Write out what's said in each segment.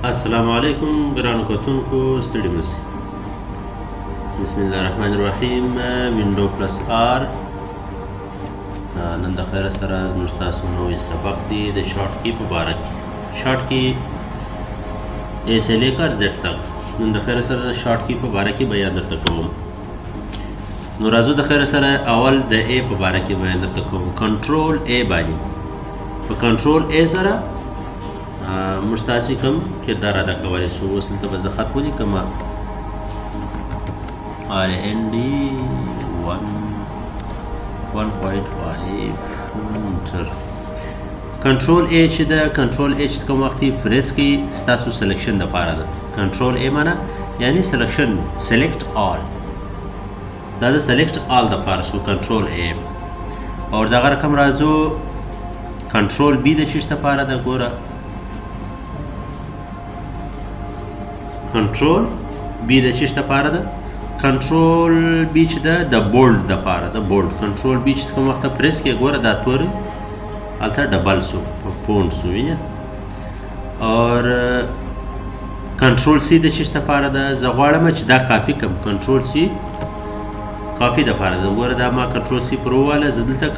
السلام علیکم ګرانو کتونکو ستړي مشئ. بسم الله الرحمن الرحیم. وینډو پلس آر نن د خیر سره زموږ ستاسو نوی سبق دی د شارټ کی په باره کې. شارټ کی اے سے لے کر زیډ تک نن د خیر سره شارټ کی په باره کې بیان درته کوم. نو راځو د خیر سره اول د ا په باره کې بیان درته کوم. کنټرول ا باندې په کنټرول ا سره موږ تاسې کوم کردار ادا کولی شو. اوس دلته به زه خط ولیکم RND 1.5 انټر. کنټرول ا چې ده کنټرول ا چې کوم وخت فریز کې ستاسو سلیکشن دپاره ده. کنټرول ا معنا یعنی سلیکشن سلیکټ آل، دا د سلیکټ آل دپاره شو کنټرول ا. او دغه رقم راځو کنټرول بی د چیش دپاره ده. ګوره کنټرول بی د چیش دپاره ده. کنټرول بی چې ده د بولډ دپاره ده. بولډ کنټرول بی چې کوم وخت پریس کې ګوره دا تورې هلته ډبل سو پونډ سو وینه. اور کنټرول سی د چیش دپاره ده. زه غواړم چې دا کاپي کړم. کنټرول سی کاپي دپاره ده. ګوره دا ما کنټرول سی پر وواله زه دلته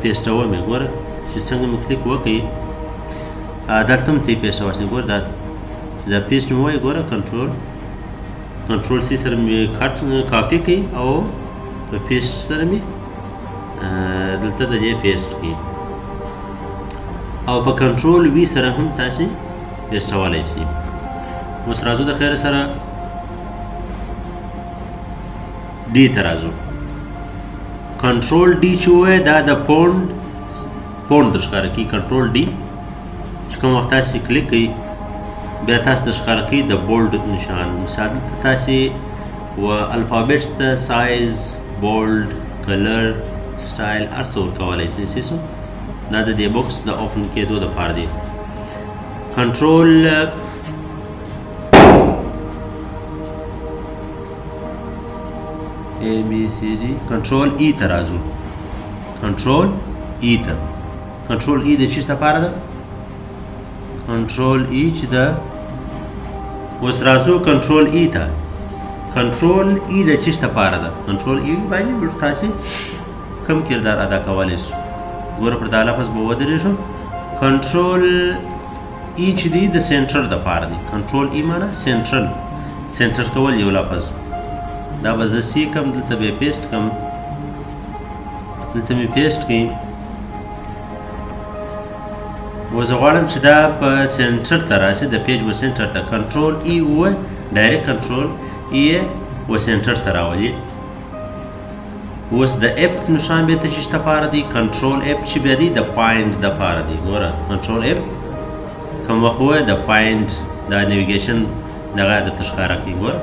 پیسټوم یې. ګوره چې څنګه مې کلیک وکړي دلته هم ته یې پیسټولی شئ. ګوره دا پیسټ مې ووایي. ګوره کنټرول سی سره مې کاپي کړي او په پیسټ سره مې دلته د دې پیسټ کړي. او په کنټرول وی سره هم تاسې پیسټولی شئ. اوس راځو د خیر سره ډي ته راځو. کنټرول ډي چې ووایي دا د پونډ در ښکاره کوي. کنټرول ډي چې کوم وخت تاسې کلیک کوئ بیا تاسو د ښکاره کوي د بولډ نشان. مثال دلته تاسې و الفابیټس ته سایز بولډ کلر سټایل هر څه ورکولی شئ. دا د دې بوکس د اوپن کېدو دپاره دی. کنټرول A B C D کنټرول ای ته راځو. کنټرول ای ته کنټرول ای د چیز دپاره ده. کنټرول ای چې ده اوس راځو کنټرول ای ته. کنټرول ای د چیز دپاره ده. کنټرول ای باندې موږ تاسې کوم کردار ادا کولی شو. ګوره پر دا لفظ به ودرېږو. کنټرول ای چې دی د سینټر دپاره دی. کنټرول ای معنا سینټرل، سینټر کول یو لفظ. دا به زه سی کم دلته به یې پیسټ کم. دلته مې پیسټ کړي. و زه غواړم چې دا په سینټر ته راشي. د پیج و سینټر ته کنټرول ای ووایي ډایرکټ کنټرول ای یې و سینټر ته راولي. اوس د اپ نشان بیا ته چیش دپاره دی. کنټرول اپ چې بیا دی د فایند دپاره دی. ګوره کنټرول اپ کوم وخت ووایي د فایند دا نیویګیشن دغه درته ښکاره کوي. ګوره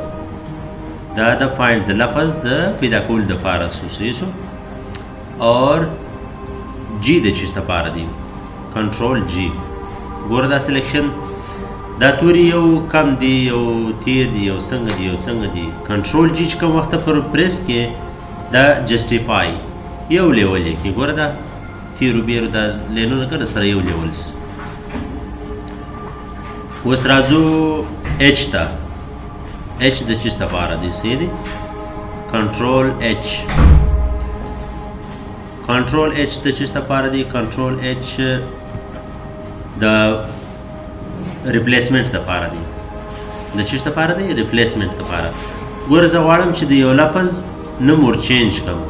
دا د فایند د لفظ د پیدا کولو دپاره صحیح شو. اور جی د چیز دپاره دی. کنټرول جی. ګوره دا سلیکشن دا توري یو کم دی یو تیر دی یو څنګه دی یو څنګه دی. کنټرول جی چې کوم وخت پر پریس کې دا جسټیفای یو لیول یې کې. ګوره دا تیرو بیرو دا لینونه که سره یو لیول سي. اوس راځو اچ ته. اچ د چیز دپاره دی. صحیح دی. کنټرول اچ. کنټرول اچ د چیز دپاره دی. کنټرول اچ د ریپلیسمنټ دپاره دی. د چیز دپاره دی ریپلیسمنټ دپاره. ګوره زه غواړم چې د یو لفظ نوم ور چینج کړم.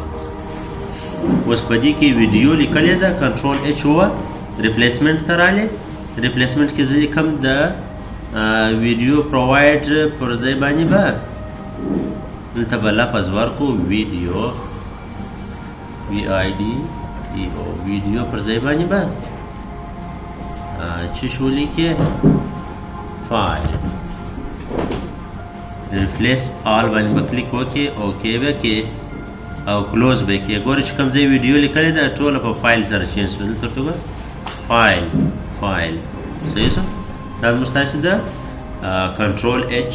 اوس په دې کې ویډیو لیکلې ده. کنټرول اچ ووه ریپلیسمنټ ته راغلی. ریپلیسمنټ کې زه لیکم د ویډیو پرووایډ پر ځای باندې به دلته به لفظ ورکړو ویډیو VIDEO ویډیو پر ځای باندې به چې شو لیکې فایل ریپلیس آل باندې به کلیک وکړې اوکې به کې او کلوز به کې. ګوره چې کوم ځای ویډیو لیکلې ده ټوله په فایل سره چینج شو. دلته ورته وګوره فایل صحیح شو. دا زموږ ستاسې د کنټرول اچ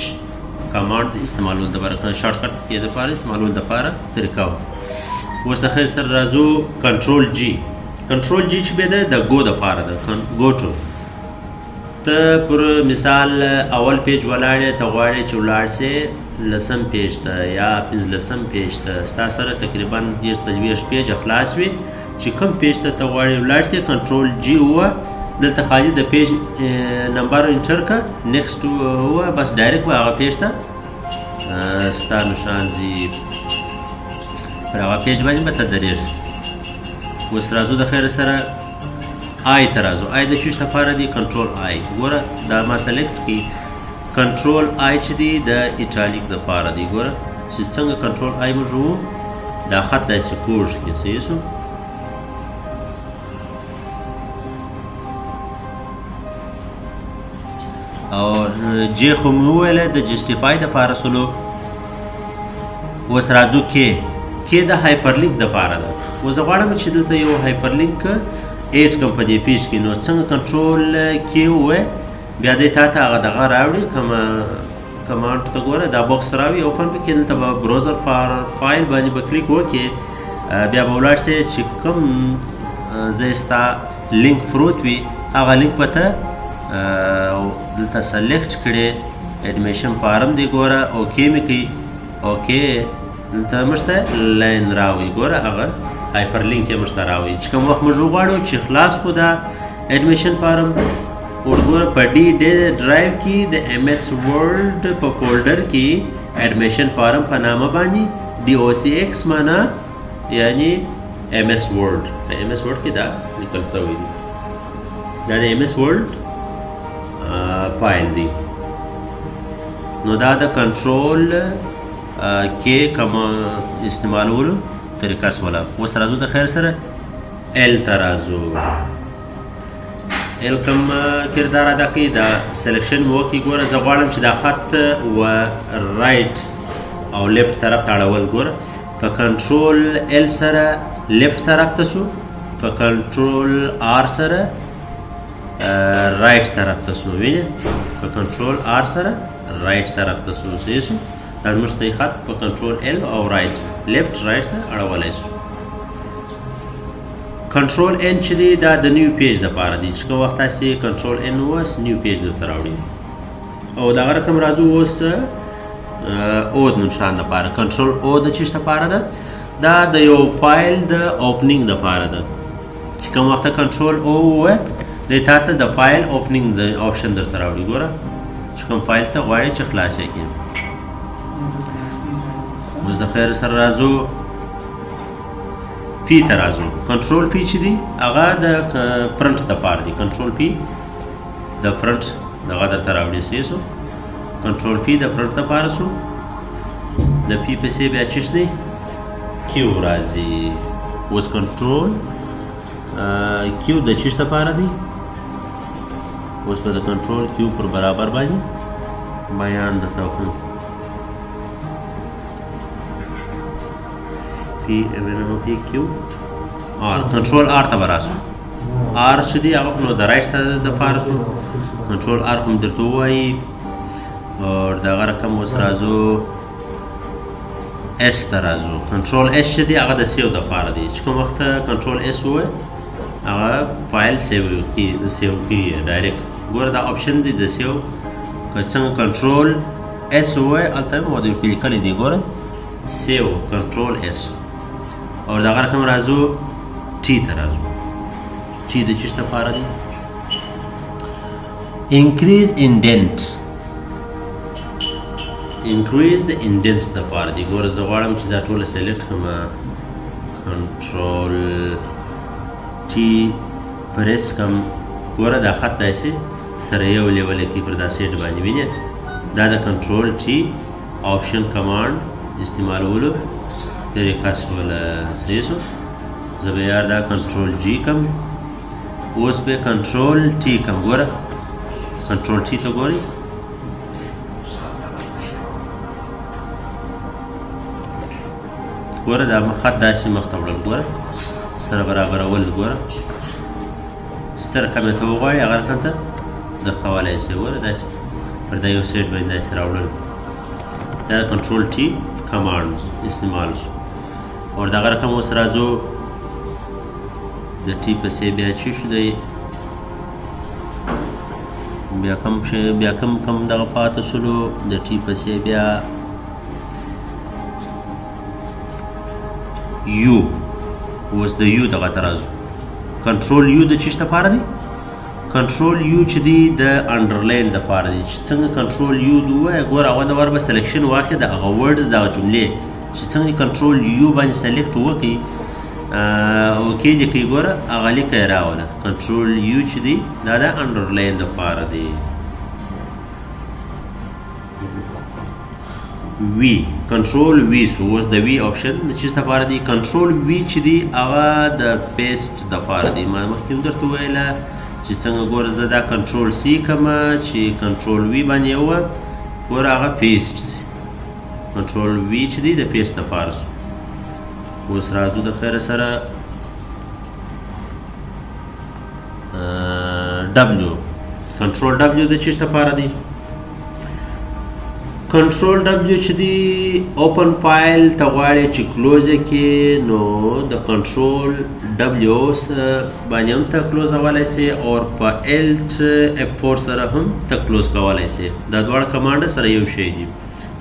کمانډ استعمالولو دپاره شارټ کټ کې دپاره استعمالولو دپاره طریقه وه. اوس د خیر سره راځو کنټرول جی. کنټرول جی چې به ده د ګو دپاره ده. ګو ټو ته ته پر مثال اول پیج ولاړې ته غواړې چې ولاړ سې لسم پیج ته یا 15 پیج ته ستا سره تقریبا 30 پیج خلاص وي چې کوم پیج ته غواړې ولاړ سې کنټرول جی هو دلته خالي د پیج نمبر انټر کا نیکسټ هو بس ډایرکټ هغه پیج ته ستا نشان زی پر هغه پیج باندې به ته درېږې. اوس راځو د خیر سره آی ته راځو. آی د چیش لپاره دی کنټرول آی ګوره دا ما سلیکټ کړي کنټرول آی چې دی د ایټالیک لپاره دی ګوره چې څنګه کنټرول آی موږ وو دا خط داسې کوږ کې صحیح شو. او جې خو مې وویله د جسټیفای دپاره سلو. اوس راځو کې د هایپرلینک دپاره ده. اوس زه غواړم چې دلته یو هایپرلینک ایډ کړم په دې پیج کې نو څنګه کنټرول کې ووایه بیا دې تا ته هغه دغه راوړي کمانډ ته ګوره دا بوکس راوړي اوپن پکې دلته به بروزر فایل باندې به کلیک وکړې بیا به ولاړ سې چې کوم ځای ستا لینک پروت وي هغه لینک به ته دلته سلیکټ کړې ایډمیشن فارم دی ګوره اوکې مې کوي اوکې دلته موږ ته لاین راوړي ګوره هغه هایپر لینک یې موږ ته راوړي چې کوم وخت موږ وغواړو چې خلاص کړو دا ایډمیشن فارم ورګوره په ډي ډرایو کې د ایم ایس ورلډ په فولډر کې ایډمیشن فارم په نامه باندې ډي او سی ایکس معنا یعنی ایم ایس ورلډ په ایم ایس ورلډ کې دا لیکل شوی دی دا د ایم ایس ورلډ فایل دی. نو دا د کنټرول کې کوم استعمالولو طریقه سوله. اوس راځو د خیر سره ایل ته راځو. ایل کوم کردار ادا کوي دا سلیکشن مو وکړي ګوره زه غواړم چې دا خط و رایټ او لیفټ طرف ته اړول ګوره په کنټرول ایل سره لیفټ طرف ته شو په کنټرول آر سره رایټ طرف ته شو وینئ په کنټرول آر سره رایټ طرف ته شو صحیح شو دا زموږ صحیح خط په کنټرول ایل او رایټ لیفټ رایټ ته اړولی شو. کنټرول ان چې دی دا د نیو پیج دپاره دی چې کوم وخت تاسې کنټرول ان اوس نیو پیج درته راوړي او دغه رقم راځو اوس او د نشان دپاره کنټرول او د چیش دپاره ده دا د یو فایل د اوپنینګ دپاره ده چې کوم وخت کنټرول او ووایه دی تا ته د فایل اوپنینګ د آپشن درته راوړي ګوره چې کوم فایل ته غواړې چې خلاص یې کړي. اوس د خیر سره راځو پی ته راځو. کنټرول پی چې دی هغه د فرنټ دپاره دی کنټرول پی د فرنټ دغه درته راوړي صحیح شو کنټرول پی د فرنټ دپاره شو د پی پسې بیا چیش دی کیو راځي. اوس کنټرول کیو د چیش دپاره دی اوس به د کنټرول کیو پر برابر باندې بیان درته وکړم پی کیو آر کنټرول آر ته به راسو آر چې دی هغه نو د رایټ دپاره شو کنټرول آر هم درته ووایي او دغه رقم اوس راځو اس ته راځو. کنټرول اس چې دی هغه د سیو دپاره دی چې کوم وخت کنټرول اس ووایي هغه فایل سیو کیږي ډایرکټ ګوره دا آپشن دی د سیو که څنګه کنټرول اس ووایي هلته مو د لیکلی دی ګوره سیو کنټرول اس او دغه رقم راځو ټي ته راځو. ټي د چیش دپاره دی انکریز انډنټ انکریز د انډنټ دپاره دی ګوره زه غواړم چې دا ټوله سلیکټ کړم کنټرول ټي پریس کړم ګوره دا خط داسې سره یو لیولی کې پر دا سیټ باندې وینئ دا د کنټرول ټي آپشن کمانډ استعمالولو طریقه سوله صحیح شو. زه به یار دا کنټرول جی کم اوس به کنټرول ټي کم ګوره کنټرول ټي ته ګورئ ګوره دا خط داسې مخ ته وړل ګوره سره برابرول ګوره سره کومې ته وغواړئ هغه رقم ته درښولی شئ ګوره داسې پر دا یو سیټ باندې داسې راوړل دا د کنټرول ټي کمانډ استعمال شو. اور دغه رقم اوس راځو د ټي پسې بیا چې شو دی بیا کم دغه پاتې شولو د ټي پسې بیا یو اوس د یو دغه ته راځو کنټرول یو د چیش دپاره دی کنټرول یو چې دی د انډرلاین دپاره دی چې څنګه کنټرول یو د ووایه ګوره هغه د ور به سلیکشن واخلې د هغه ورډز دغه جملې چې څنګه کنټرول یو باندې سلیکټ وکړي اوکې دې کوي ګوره هغه لیکه یې راوله کنټرول یو چې دی دا د انډرلاین دپاره دی وی کنټرول وی سو اوس د وی آپشن د چیز دپاره دی کنټرول وی چې دی هغه د پیسټ دپاره دی ما مخکې هم درته وویله چې څنګه ګوره زه دا کنټرول سی کومه چې کنټرول وی باندې ووه ګوره هغه پیسټ سي کنټرول وی چې دی د پیسټ دپاره سو اوس راځو د خیره سره ډبلیو کنټرول ډبلیو د چیز دپاره دی کنټرول ډبلیو چې دی اوپن فایل ته غواړې چې کلوز یې کې نو د کنټرول ډبلیو باندې هم ته کلوزولی سې او په الټ F4 سره هم ته کلوز کولی سې دا دواړه کمانډ سره یو شی دي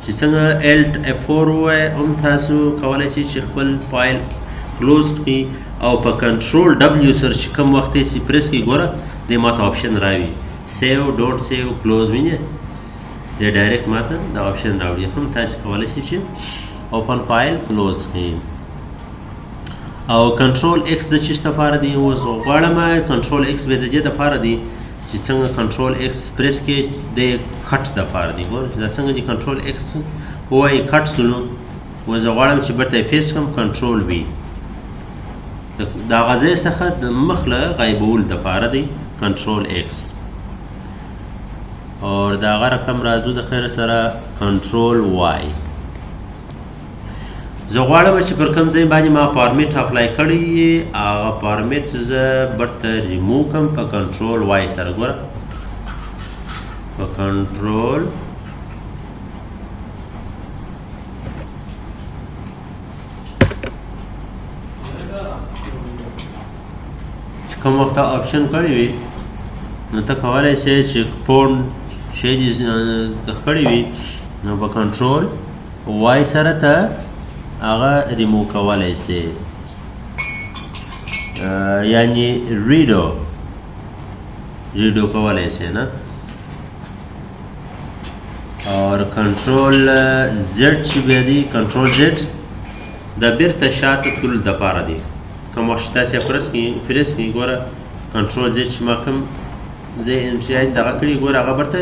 چې څنګه الټ F4 ووایه هم تاسو کولی شئ چې خپل فایل کلوز کړي او په کنټرول ډبلیو سره چې کوم وخت یې پریس کړي ګوره دې ماته آپشن راوي سیو ډونټ سیو کلوز وینې د ډایرکټ ماته دا آپشن راوړي هم تاسو کولی شئ چې اوپن فایل کلوز کړئ او کنټرول ایکس د چیز دپاره دی اوس غواړم کنټرول ایکس به د دې دپاره دی چې څنګه کنټرول ایکس پریس کړئ د کټ دپاره دی ګوره دا څنګه چې کنټرول ایکس ووایي کټ سولو اوس زه غواړم چې بیرته یې پیسټ کړم کنټرول وي د هغه ځای څخه د مخ له غایبولو دپاره دی کنټرول ایکس اور دا هغه رقم راځو د خیر سره کنټرول وای زه غواړم چې پر کوم ځای باندې ما فارمیټ اپلای کړی هغه فارمیټ زه برته ریموو کړم په کنټرول وای سره ګوره په کنټرول کوم وخت آپشن کړی وي نو ته کولی شې چې فونټ شی دې کړی وي نو په کنټرول وای سره ته هغه ریموو کولی شې یعنی ریډو کولی شې نه اور کنټرول زیډ چې بیا دی کنټرول زیډ د بیرته شاته تللو دپاره دی کوم وخت چې تاسې پریس کړئ ګوره کنټرول زیډ چې ما کوم ځای دغه کړي ګوره هغه برته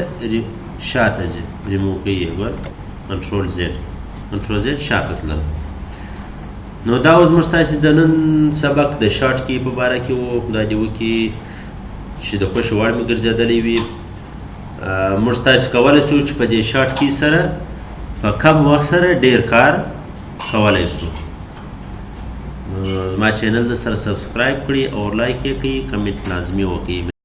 شاته ځي ریموو کوي یې ګوره کنټرول زیډ شاته تلل نو دا اوس موږ ستاسې د نن سبق د شارټ کی په باره کې و خدای دې وکړي چې د خوښې وړ مې ګرځېدلی وي موږ ستاسې کولی شو چې په دې شارټ کی سره په کم وخت سره ډېر کار کولی شو زما چینل د سره سبسکرایب کړي او لایک یې کړي کمنټ لازمي وکړي